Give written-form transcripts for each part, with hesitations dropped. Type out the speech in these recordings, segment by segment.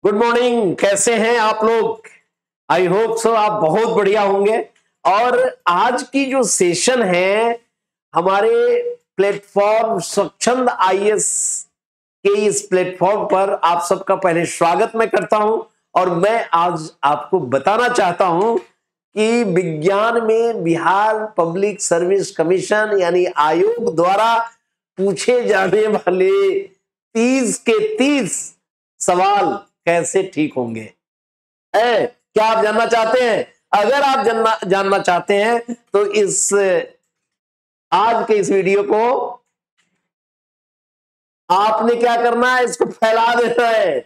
Good morning. कैसे हैं आप लोग? आई होप सो आप बहुत बढ़िया होंगे। और आज की जो सेशन है हमारे प्लेटफॉर्म स्वच्छंद आईएएस के इस प्लेटफॉर्म पर आप सबका पहले स्वागत मैं करता हूं। और मैं आज आपको बताना चाहता हूं कि विज्ञान में बिहार पब्लिक सर्विस कमीशन यानी आयोग द्वारा पूछे जाने वाले 30 के 30 सवाल कैसे ठीक होंगे। क्या आप जानना चाहते हैं? अगर आप जानना चाहते हैं तो इस आज के इस वीडियो को आपने क्या करना है, इसको फैला देना है,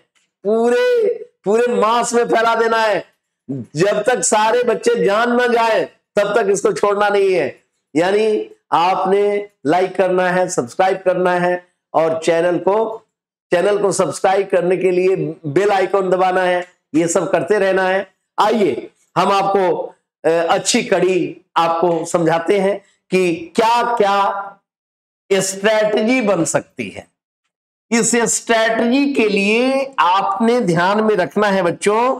पूरे पूरे मास में फैला देना है। जब तक सारे बच्चे जान ना जाए तब तक इसको छोड़ना नहीं है। यानी आपने लाइक करना है, सब्सक्राइब करना है और चैनल को सब्सक्राइब करने के लिए बेल आइकॉन दबाना है। ये सब करते रहना है। आइए हम आपको अच्छी कड़ी आपको समझाते हैं कि क्या क्या स्ट्रैटेजी बन सकती है। इस स्ट्रैटेजी के लिए आपने ध्यान में रखना है बच्चों,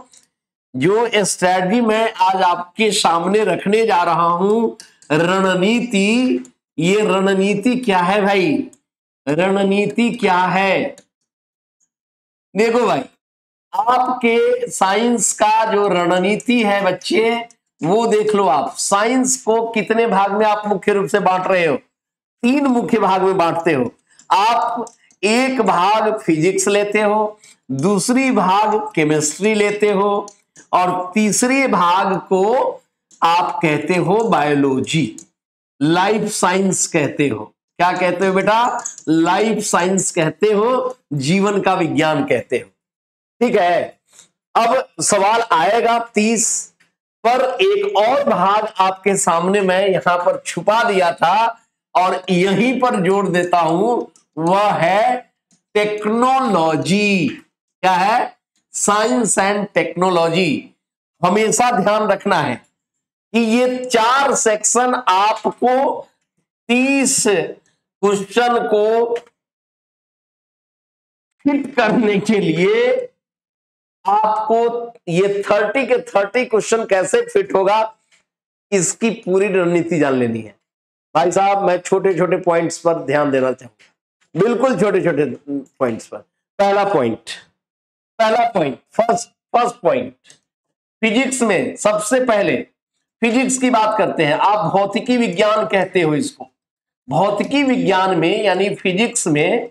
जो स्ट्रैटेजी मैं आज आपके सामने रखने जा रहा हूं, रणनीति। ये रणनीति क्या है भाई? रणनीति क्या है? देखो भाई, आपके साइंस का जो रणनीति है बच्चे, वो देख लो। आप साइंस को कितने भाग में आप मुख्य रूप से बांट रहे हो? 3 मुख्य भाग में बांटते हो आप। एक भाग फिजिक्स लेते हो, दूसरी भाग केमिस्ट्री लेते हो और तीसरे भाग को आप कहते हो बायोलॉजी, लाइफ साइंस कहते हो। क्या कहते हो बेटा? लाइफ साइंस कहते हो, जीवन का विज्ञान कहते हो। ठीक है। अब सवाल आएगा 30 पर एक और भाग आपके सामने मैं यहां पर छुपा दिया था और यहीं पर जोड़ देता हूं, वह है टेक्नोलॉजी। क्या है? Science and technology. हमेशा ध्यान रखना है कि ये 4 सेक्शन आपको 30 क्वेश्चन को फिट करने के लिए आपको ये 30 के 30 क्वेश्चन कैसे फिट होगा, इसकी पूरी रणनीति जान लेनी है। भाई साहब, मैं छोटे छोटे पॉइंट्स पर ध्यान देना चाहूंगा, बिल्कुल छोटे छोटे पॉइंट्स पर। पहला पॉइंट, फर्स्ट पॉइंट, फिजिक्स में सबसे पहले फिजिक्स की बात करते हैं। आप भौतिकी विज्ञान कहते हो इसको। भौतिकी विज्ञान में यानी फिजिक्स में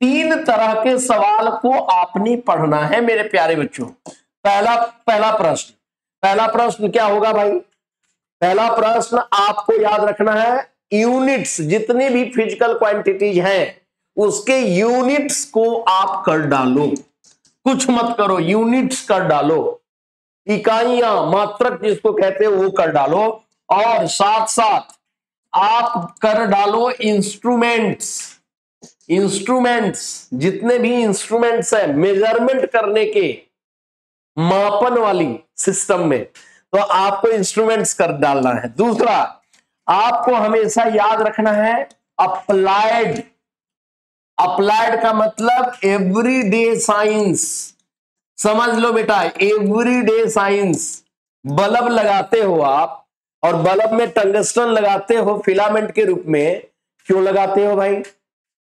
3 तरह के सवाल को आपने पढ़ना है मेरे प्यारे बच्चों। पहला प्रश्न क्या होगा भाई? पहला प्रश्न आपको याद रखना है, यूनिट्स, जितनी भी फिजिकल क्वांटिटीज हैं उसके यूनिट्स को आप कर डालो। कुछ मत करो, यूनिट्स कर डालो। इकाइयां, मात्रक जिसको कहते हो वो कर डालो। और साथ साथ आप कर डालो इंस्ट्रूमेंट्स, जितने भी इंस्ट्रूमेंट्स हैं मेजरमेंट करने के, मापन वाली सिस्टम में, तो आपको इंस्ट्रूमेंट्स कर डालना है। दूसरा, आपको हमेशा याद रखना है अप्लाइड का मतलब एवरीडे साइंस। समझ लो बेटा, एवरीडे साइंस। बल्ब लगाते हो आप और बल्ब में टंगस्टन लगाते हो फिलामेंट के रूप में। क्यों लगाते हो भाई?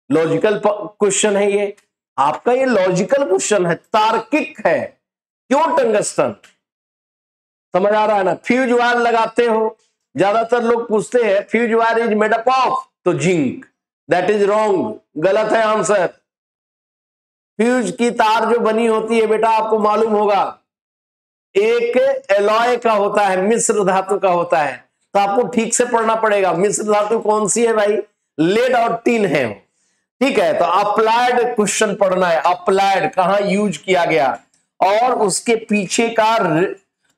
लॉजिकल क्वेश्चन है ये आपका, ये लॉजिकल क्वेश्चन है, तार्किक है। क्यों टंगस्टन? समझ आ रहा है ना? फ्यूज वायर लगाते हो, ज्यादातर लोग पूछते हैं fuse wire is made up of, तो जिंक। दैट इज रॉन्ग, गलत है आंसर। फ्यूज की तार जो बनी होती है बेटा, आपको मालूम होगा, एक एलॉय का होता है, मिश्र धातु का होता है। तो आपको ठीक से पढ़ना पड़ेगा। मिश्र धातु कौन सी है भाई? लेड और टिन है। ठीक है, तो अप्लाइड क्वेश्चन पढ़ना है। अप्लाइड कहां यूज किया गया और उसके पीछे का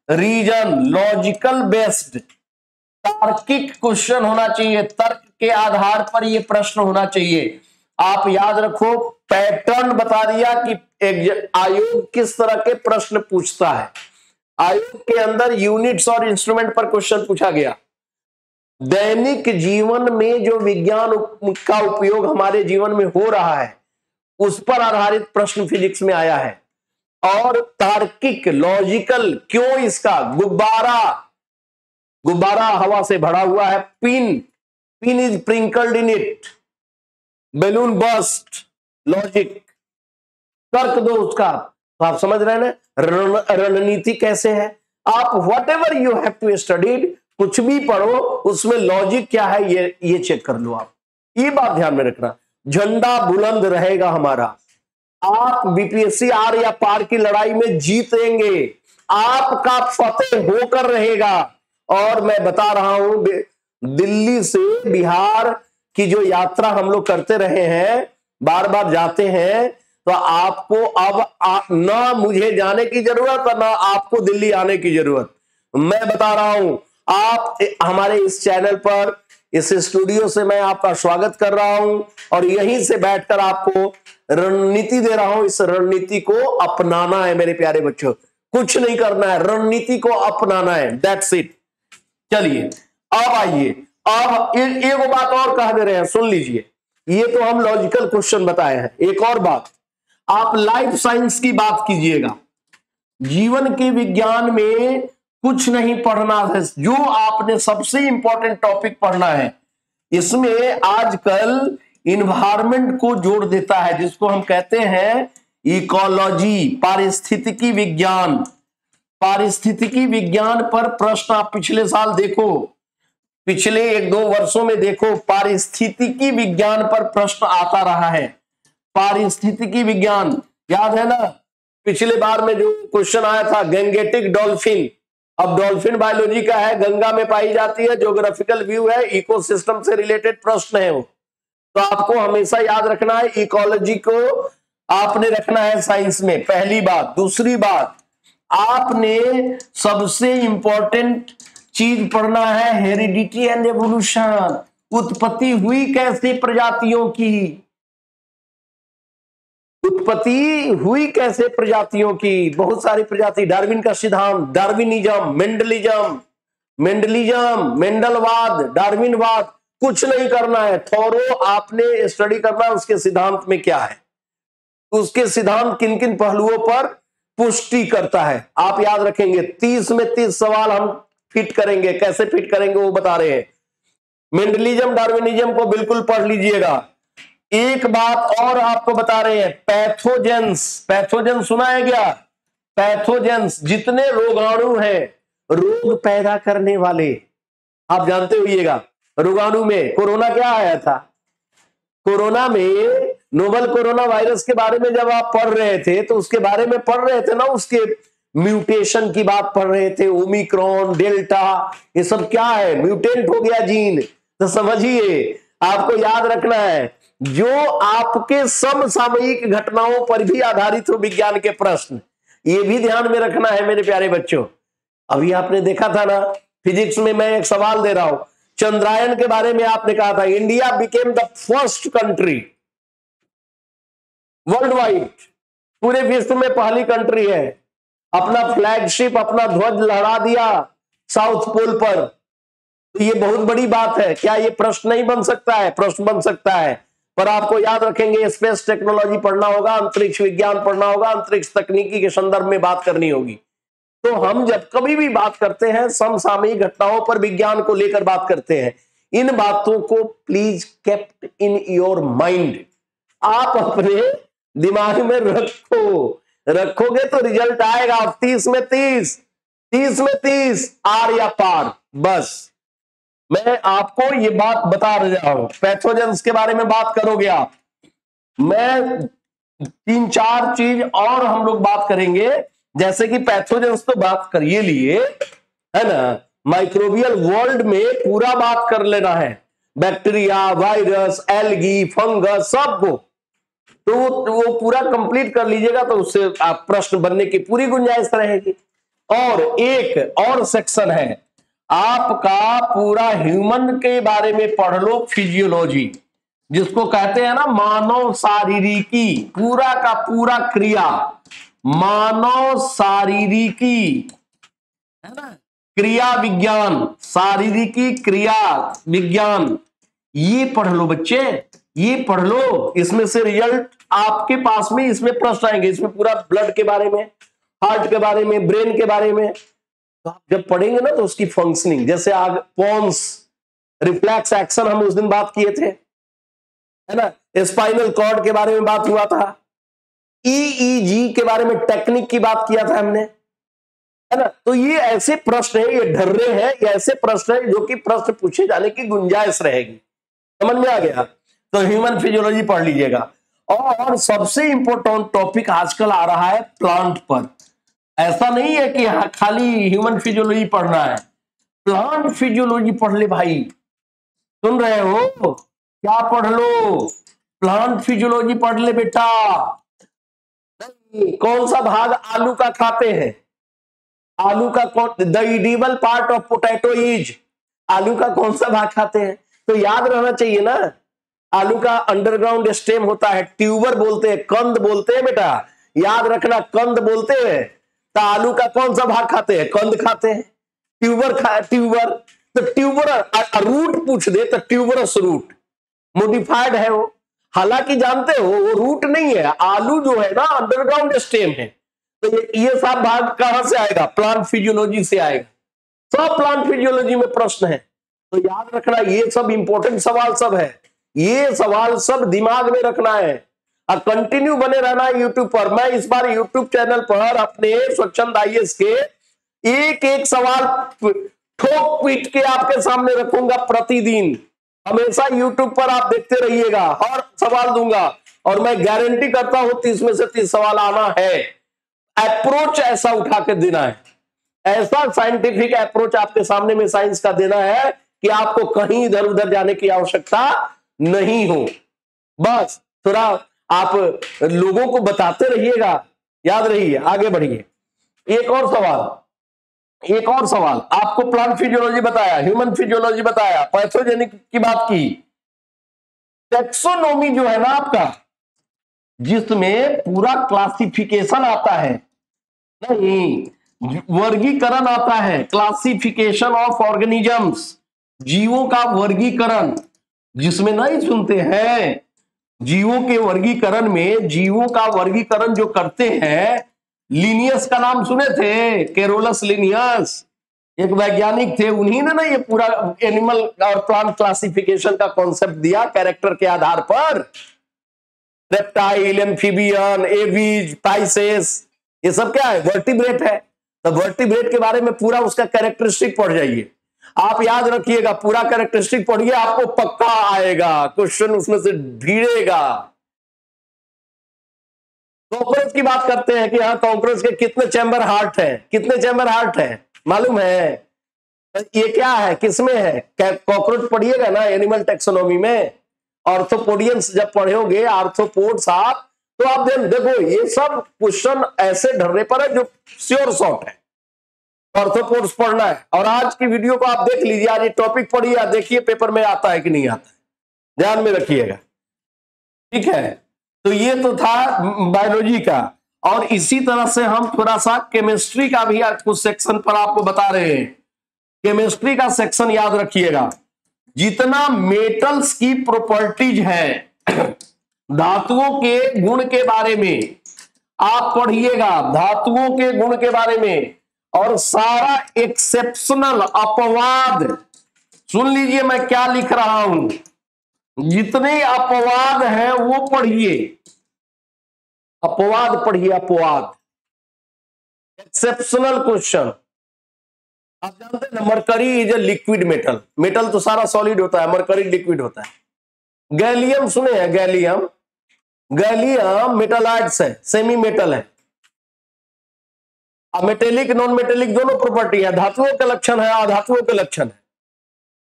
रीजन, लॉजिकल बेस्ड, तार्किक क्वेश्चन होना चाहिए। तर्क के आधार पर यह प्रश्न होना चाहिए। आप याद रखो, पैटर्न बता दिया कि आयोग किस तरह के प्रश्न पूछता है। आयोग के अंदर यूनिट्स और इंस्ट्रूमेंट पर क्वेश्चन पूछा गया। दैनिक जीवन में जो विज्ञान का उपयोग हमारे जीवन में हो रहा है उस पर आधारित प्रश्न फिजिक्स में आया है। और तार्किक, लॉजिकल, क्यों इसका गुब्बारा हवा से भरा हुआ है, pin is pricked in it, balloon burst, logic, तर्क दो उसका। तो आप समझ रहे हैं ना रणनीति कैसे है। आप whatever you have to studied, कुछ भी पढ़ो उसमें लॉजिक क्या है ये चेक कर लो आप। ये बात ध्यान में रखना, झंडा बुलंद रहेगा हमारा। आप बीपीएससी आर या पार की लड़ाई में जीतेंगे, आपका फतेह होकर रहेगा। और मैं बता रहा हूं, दिल्ली से बिहार की जो यात्रा हम लोग करते रहे हैं, बार बार जाते हैं, तो आपको अब ना मुझे जाने की जरूरत है ना आपको दिल्ली आने की जरूरत। मैं बता रहा हूं, आप हमारे इस चैनल पर, इस स्टूडियो से मैं आपका स्वागत कर रहा हूं और यहीं से बैठकर आपको रणनीति दे रहा हूं। इस रणनीति को अपनाना है मेरे प्यारे बच्चों, कुछ नहीं करना है, रणनीति को अपनाना है, दैट्स इट। चलिए अब आइए, अब एक बात और कह दे रहे हैं, सुन लीजिए। ये तो हम लॉजिकल क्वेश्चन बताए हैं, एक और बात, आप लाइफ साइंस की बात कीजिएगा। जीवन के विज्ञान में कुछ नहीं पढ़ना है, जो आपने सबसे इंपॉर्टेंट टॉपिक पढ़ना है, इसमें आजकल इन्वायरमेंट को जोड़ देता है, जिसको हम कहते हैं इकोलॉजी, पारिस्थितिकी विज्ञान। पारिस्थितिकी विज्ञान पर प्रश्न आप पिछले साल देखो, पिछले 1-2 वर्षों में देखो, पारिस्थितिकी विज्ञान पर प्रश्न आता रहा है। पारिस्थितिकी विज्ञान याद है ना, पिछले बार में जो क्वेश्चन आया था गैंगेटिक डॉल्फिन, अब डॉल्फिन बायोलॉजी का है, गंगा में पाई जाती है, ज्योग्राफिकल व्यू है, इकोसिस्टम से रिलेटेड प्रश्न है वो। तो आपको हमेशा याद रखना है, इकोलॉजी को आपने रखना है साइंस में, पहली बात। दूसरी बात, आपने सबसे इंपॉर्टेंट चीज पढ़ना है हेरिडिटी एंड एवोल्यूशन, उत्पत्ति हुई कैसे प्रजातियों की, उत्पत्ति हुई कैसे प्रजातियों की, बहुत सारी प्रजाति, डार्विन का सिद्धांत, डार्विनिज्म, मेंडलिज्म, मेंडलवाद, डार्विनवाद, कुछ नहीं करना है, थोरो आपने स्टडी करना है उसके सिद्धांत में क्या है, उसके सिद्धांत किन किन पहलुओं पर पुष्टि करता है, आप याद रखेंगे। 30 में 30 सवाल हम फिट करेंगे, कैसे फिट करेंगे वो बता रहे हैं। मेंडलिज्म, डार्विनिज्म को बिल्कुल पढ़ लीजिएगा। एक बात और आपको बता रहे हैं, पैथोजेंस सुना है क्या? पैथोजेंस जितने रोगाणु हैं, रोग पैदा करने वाले, आप जानते होइएगा। रोगाणु में कोरोना क्या आया था, कोरोना में नोवल कोरोना वायरस के बारे में जब आप पढ़ रहे थे तो उसके बारे में पढ़ रहे थे ना, उसके म्यूटेशन की बात पढ़ रहे थे, ओमिक्रॉन, डेल्टा, ये सब क्या है, म्यूटेंट हो गया जीन। तो समझिए, आपको याद रखना है, जो आपके समसामयिक घटनाओं पर भी आधारित हो विज्ञान के प्रश्न, ये भी ध्यान में रखना है मेरे प्यारे बच्चों। अभी आपने देखा था ना, फिजिक्स में मैं एक सवाल दे रहा हूं, चंद्रायन के बारे में आपने कहा था, India became the first country world wide, पूरे विश्व में पहली कंट्री है, अपना फ्लैगशिप, अपना ध्वज लहरा दिया साउथ पोल पर। तो ये बहुत बड़ी बात है। क्या ये प्रश्न नहीं बन सकता है? प्रश्न बन सकता है, पर आपको याद रखेंगे, स्पेस टेक्नोलॉजी पढ़ना होगा, अंतरिक्ष विज्ञान पढ़ना होगा, अंतरिक्ष तकनीकी के संदर्भ में बात करनी होगी। तो हम जब कभी भी बात करते हैं, समसामयिक घटनाओं पर विज्ञान को लेकर बात करते हैं, इन बातों को please kept in your mind, आप अपने दिमाग में रखोगे तो रिजल्ट आएगा। 30 में 30, 30 में 30, आर या पार। बस मैं आपको ये बात बता रहा हूं, पैथोजेंस के बारे में बात करोगे आप, मैं 3-4 चीज और हम लोग बात करेंगे, जैसे कि पैथोजेंस तो बात करिए लिए, है ना, माइक्रोबियल वर्ल्ड में पूरा बात कर लेना है, बैक्टीरिया, वायरस, एल्गी, फंगस, सबको, तो वो पूरा कंप्लीट कर लीजिएगा, तो उससे आप प्रश्न बनने की पूरी गुंजाइश रहेगी। और एक और सेक्शन है आपका, पूरा ह्यूमन के बारे में पढ़ लो, फिजियोलॉजी, जिसको कहते हैं ना मानव शारीरिकी, पूरा का पूरा क्रिया, मानव शारीरिकी, है ना, क्रिया विज्ञान, शारीरिकी क्रिया विज्ञान, ये पढ़ लो बच्चे। ये पढ़ लो, इसमें से रिजल्ट आपके पास में इसमें प्रश्न आएंगे। इसमें पूरा ब्लड के बारे में, हार्ट के बारे में, ब्रेन के बारे में, तो आप जब पढ़ेंगे ना तो उसकी फंक्शनिंग, जैसे आग पॉन्स रिफ्लेक्स एक्शन हम उस दिन बात किए थे, है ना, स्पाइनल कॉर्ड के बारे में बात हुआ था, ईईजी के बारे में टेक्निक की बात किया था हमने, है ना। तो ये ऐसे प्रश्न है, ये ढर्रे हैं, ये ऐसे प्रश्न है जो कि प्रश्न पूछे जाने की गुंजाइश रहेगी। समझ में आ गया? तो ह्यूमन फिजियोलॉजी पढ़ लीजिएगा। और सबसे इंपॉर्टेंट टॉपिक आजकल आ रहा है प्लांट पर। ऐसा नहीं है कि खाली ह्यूमन फिजियोलॉजी पढ़ना है, प्लांट फिजियोलॉजी पढ़ ले भाई। सुन रहे हो? क्या पढ़ लो? प्लांट फिजियोलॉजी पढ़ ले बेटा। कौन सा भाग आलू का खाते हैं? आलू का कौन, the edible part of potato is, आलू का कौन सा भाग खाते हैं? तो याद रहना चाहिए ना, आलू का अंडरग्राउंड स्टेम होता है, ट्यूबर बोलते हैं, कंद बोलते हैं बेटा, याद रखना, कंद बोलते हैं। तो आलू का कौन सा भाग खाते हैं? कंद खाते हैं। ट्यूबर, तो ट्यूबर रूट पूछ दे तो ट्यूबरस रूट, मोडिफाइड है वो। हालांकि जानते हो वो रूट नहीं है, आलू जो है ना अंडरग्राउंड स्टेम है। तो ये सब भाग कहां से आएगा? प्लांट फिजियोलॉजी से आएगा। सब प्लांट फिजियोलॉजी में प्रश्न है, तो याद रखना, ये सब इंपॉर्टेंट सवाल सब है, ये सवाल सब दिमाग में रखना है और कंटिन्यू बने रहना है यूट्यूब पर। मैं इस बार यूट्यूब चैनल पर अपने स्वच्छंद आईएएस के एक एक सवाल ठोक पीट के आपके सामने रखूंगा प्रतिदिन। हमेशा यूट्यूब पर आप देखते रहिएगा, हर सवाल दूंगा और मैं गारंटी करता हूं 30 में से 30 सवाल आना है। अप्रोच ऐसा उठा के देना है, ऐसा साइंटिफिक अप्रोच आपके सामने में साइंस का देना है कि आपको कहीं इधर उधर जाने की आवश्यकता नहीं हो। बस थोड़ा आप लोगों को बताते रहिएगा, याद रहिए, आगे बढ़िए। एक और सवाल आपको प्लांट फिजियोलॉजी बताया, ह्यूमन फिजियोलॉजी बताया, पैथोजेनिक की बात की, टेक्सोनोमी जो है ना आपका, जिसमें पूरा क्लासिफिकेशन आता है, नहीं वर्गीकरण आता है, क्लासिफिकेशन ऑफ ऑर्गेनिजम्स, जीवों का वर्गीकरण, जिसमें नहीं सुनते हैं, जीवों के वर्गीकरण में, जीवों का वर्गीकरण जो करते हैं, लिनियस का नाम सुने थे? कैरोलस लिनियस एक वैज्ञानिक थे, उन्हीं ने ना ये पूरा एनिमल और प्लांट क्लासिफिकेशन का कॉन्सेप्ट दिया कैरेक्टर के आधार पर। रेप्टाइल, एम्फीबियन, एवीज, पाइसेस, ये सब क्या है? वर्टिब्रेट है। तो वर्टिब्रेट के बारे में पूरा उसका कैरेक्टरिस्टिक पढ़ जाइए। आप याद रखिएगा, पूरा कैरेक्टरिस्टिक पढ़िए, आपको पक्का आएगा क्वेश्चन, उसमें से भिड़ेगा। कॉकरोच की बात करते हैं कि हाँ, कॉकरोच के कितने चैम्बर हार्ट है? कितने चैम्बर हार्ट है मालूम है? ये क्या है, किसमें है? कॉकरोच पढ़िएगा ना एनिमल टेक्सोनॉमी में, ऑर्थोपोडियंस जब पढ़ोगे, आर्थ्रोपोड्स आप, तो आप देखो ये सब क्वेश्चन ऐसे ढर्रे पर है जो श्योर शॉट है। ऑर्थोपोड्स पढ़ना है, और आज की वीडियो को आप देख लीजिए, आज ये टॉपिक पढ़िए, देखिए पेपर में आता है कि नहीं आता है, ध्यान में रखिएगा, ठीक है। तो ये तो था बायोलॉजी का, और इसी तरह से हम थोड़ा सा केमिस्ट्री का भी कुछ सेक्शन पर आपको बता रहे हैं। केमिस्ट्री का सेक्शन याद रखिएगा, जितना मेटल्स की प्रॉपर्टीज है, धातुओं के गुण के बारे में आप पढ़िएगा, धातुओं के गुण के बारे में, और सारा एक्सेप्शनल अपवाद, सुन लीजिए मैं क्या लिख रहा हूं, जितने अपवाद हैं वो पढ़िए, अपवाद पढ़िए, अपवाद, एक्सेप्शनल क्वेश्चन। आप जानते हैं mercury is a liquid metal, metal तो सारा सॉलिड होता है, मरकरी लिक्विड होता है। गैलियम सुने हैं? गैलियम, गैलियम मेटलाइट्स है, सेमी मेटल है। मेटेलिक नॉन मेटेलिक दोनों प्रॉपर्टी है, धातुओं के लक्षण है, अधातुओं के लक्षण है,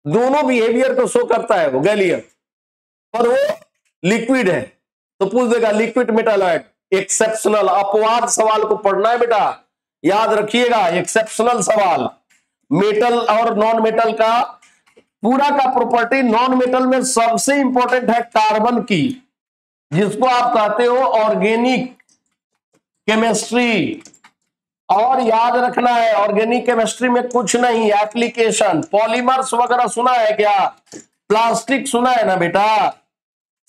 दोनों बिहेवियर को शो करता है वो गैलियम, और वो लिक्विड है। तो पूछ देगा लिक्विड मेटालाइट, एक्सेप्शनल अपवाद सवाल को पढ़ना है बेटा, याद रखिएगा, एक्सेप्शनल सवाल। मेटल और नॉन मेटल का पूरा का प्रॉपर्टी, नॉन मेटल में सबसे इंपॉर्टेंट है कार्बन की, जिसको आप कहते हो ऑर्गेनिक केमिस्ट्री। और याद रखना है ऑर्गेनिक केमिस्ट्री में कुछ नहीं, एप्लीकेशन, पॉलीमर्स वगैरह सुना है क्या? प्लास्टिक सुना है ना बेटा?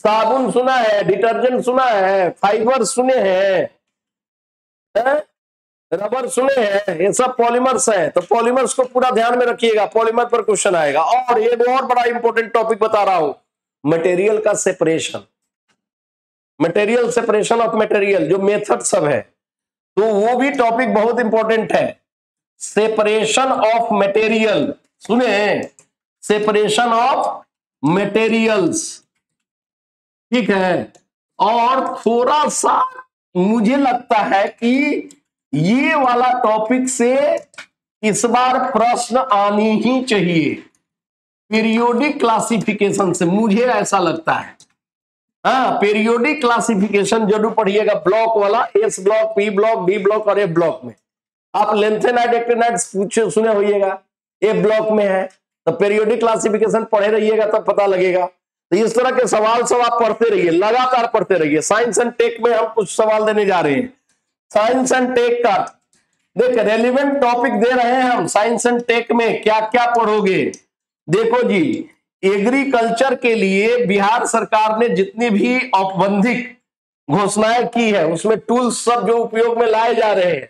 साबुन सुना है, डिटर्जेंट सुना है, फाइबर सुने हैं, रबर सुने हैं, ये सब पॉलीमर्स है। तो पॉलीमर्स को पूरा ध्यान में रखिएगा, पॉलीमर पर क्वेश्चन आएगा। और ये बहुत बड़ा इंपॉर्टेंट टॉपिक बता रहा हूं, मटेरियल का separation, material separation of material, जो मेथड सब है, तो वो भी टॉपिक बहुत इंपॉर्टेंट है। सेपरेशन ऑफ मटेरियल, सुने, सेपरेशन ऑफ मटेरियल्स, ठीक है। और थोड़ा सा मुझे लगता है कि ये वाला टॉपिक से इस बार प्रश्न आनी ही चाहिए, पीरियोडिक क्लासिफिकेशन से, मुझे ऐसा लगता है। हाँ, पीरियोडिक क्लासिफिकेशन जरूर पढ़िएगा, ब्लॉक वाला, S block, P block, D block और ए ब्लॉक में। आप लेंथेनाइट एक्टिनाइट पूछे सुने होइएगा, ए ब्लॉक में है, तो पीरियोडिक क्लासिफिकेशन पढ़े रहिएगा तब पता लगेगा। तो इस तरह के सवाल सब आप पढ़ते रहिए, लगातार पढ़ते रहिए। साइंस एंड टेक में हम कुछ सवाल देने जा रहे हैं, साइंस एंड टेक का देख रेलिवेंट टॉपिक दे रहे हैं हम। साइंस एंड टेक में क्या क्या पढ़ोगे, देखो जी, एग्रीकल्चर के लिए बिहार सरकार ने जितनी भी औपबंधिक घोषणाएं की है, उसमें टूल्स सब जो उपयोग में लाए जा रहे हैं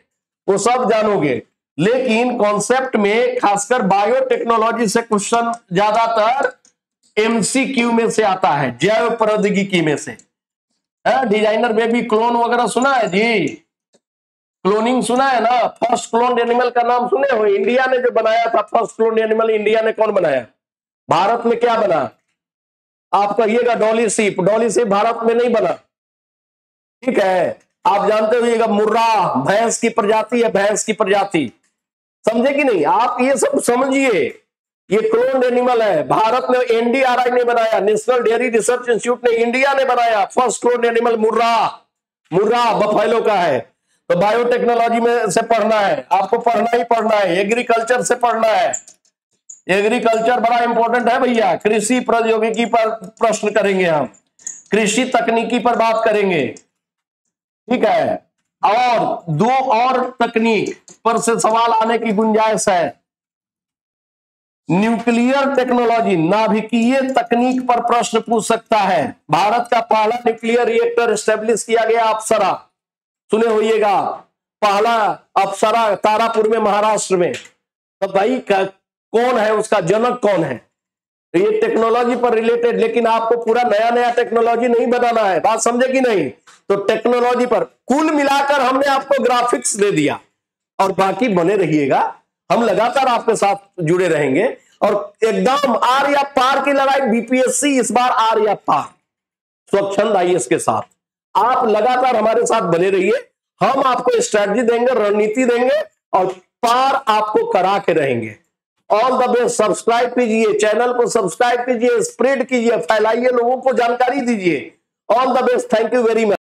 वो सब जानोगे। लेकिन कॉन्सेप्ट में खासकर बायोटेक्नोलॉजी से क्वेश्चन ज्यादातर एमसीक्यू में से आता है, जैव प्रौद्योगिकी में से। डिजाइनर बेबी क्लोन वगैरह सुना है जी, क्लोनिंग सुना है ना, फर्स्ट क्लोन एनिमल का नाम सुने हो, इंडिया ने जो बनाया था फर्स्ट क्लोन एनिमल, इंडिया ने कौन बनाया, भारत में क्या बना, आप कहिएगा डॉली सीप, डॉली सीप भारत में नहीं बना, ठीक है। आप जानते होइएगा मुर्रा भैंस की प्रजाति है, भैंस की प्रजाति, समझे कि नहीं, आप ये सब समझिए, ये क्लोन एनिमल है, भारत में एनडीआरआई ने बनाया, नेशनल डेयरी रिसर्च इंस्टीट्यूट ने, इंडिया ने बनाया फर्स्ट क्लोन एनिमल मुर्रा, मुर्रा बफेलो का है। तो बायोटेक्नोलॉजी में से पढ़ना है, आपको पढ़ना ही पढ़ना है, एग्रीकल्चर से पढ़ना है, एग्रीकल्चर बड़ा इंपॉर्टेंट है भैया। कृषि प्रौद्योगिकी पर प्रश्न करेंगे हम, कृषि तकनीकी पर बात करेंगे, ठीक है। और दो और तकनीक पर से सवाल आने की गुंजाइश है, न्यूक्लियर टेक्नोलॉजी, नाभिकीय तकनीक पर प्रश्न पूछ सकता है। भारत का पहला न्यूक्लियर रिएक्टर एस्टेब्लिश किया गया अप्सरा, सुने होइएगा, पहला अप्सरा तारापुर में महाराष्ट्र में। तो भाई कौन है उसका जनक, कौन है, तो ये टेक्नोलॉजी पर रिलेटेड, लेकिन आपको पूरा नया नया टेक्नोलॉजी नहीं बनाना है, बात समझे कि नहीं। तो टेक्नोलॉजी पर कुल मिलाकर हमने आपको ग्राफिक्स दे दिया, और बाकी बने रहिएगा, हम लगातार आपके साथ जुड़े रहेंगे। और एकदम आर या पार की लड़ाई, बीपीएससी इस बार आर या पार, स्वच्छंद आईएएस के साथ आप लगातार हमारे साथ बने रहिए, हम आपको स्ट्रैटेजी देंगे, रणनीति देंगे, और पार आपको करा के रहेंगे। ऑल द बेस्ट, सब्सक्राइब कीजिए, चैनल को सब्सक्राइब कीजिए, स्प्रेड कीजिए, फैलाइए, लोगों को जानकारी दीजिए। All the best, thank you very much.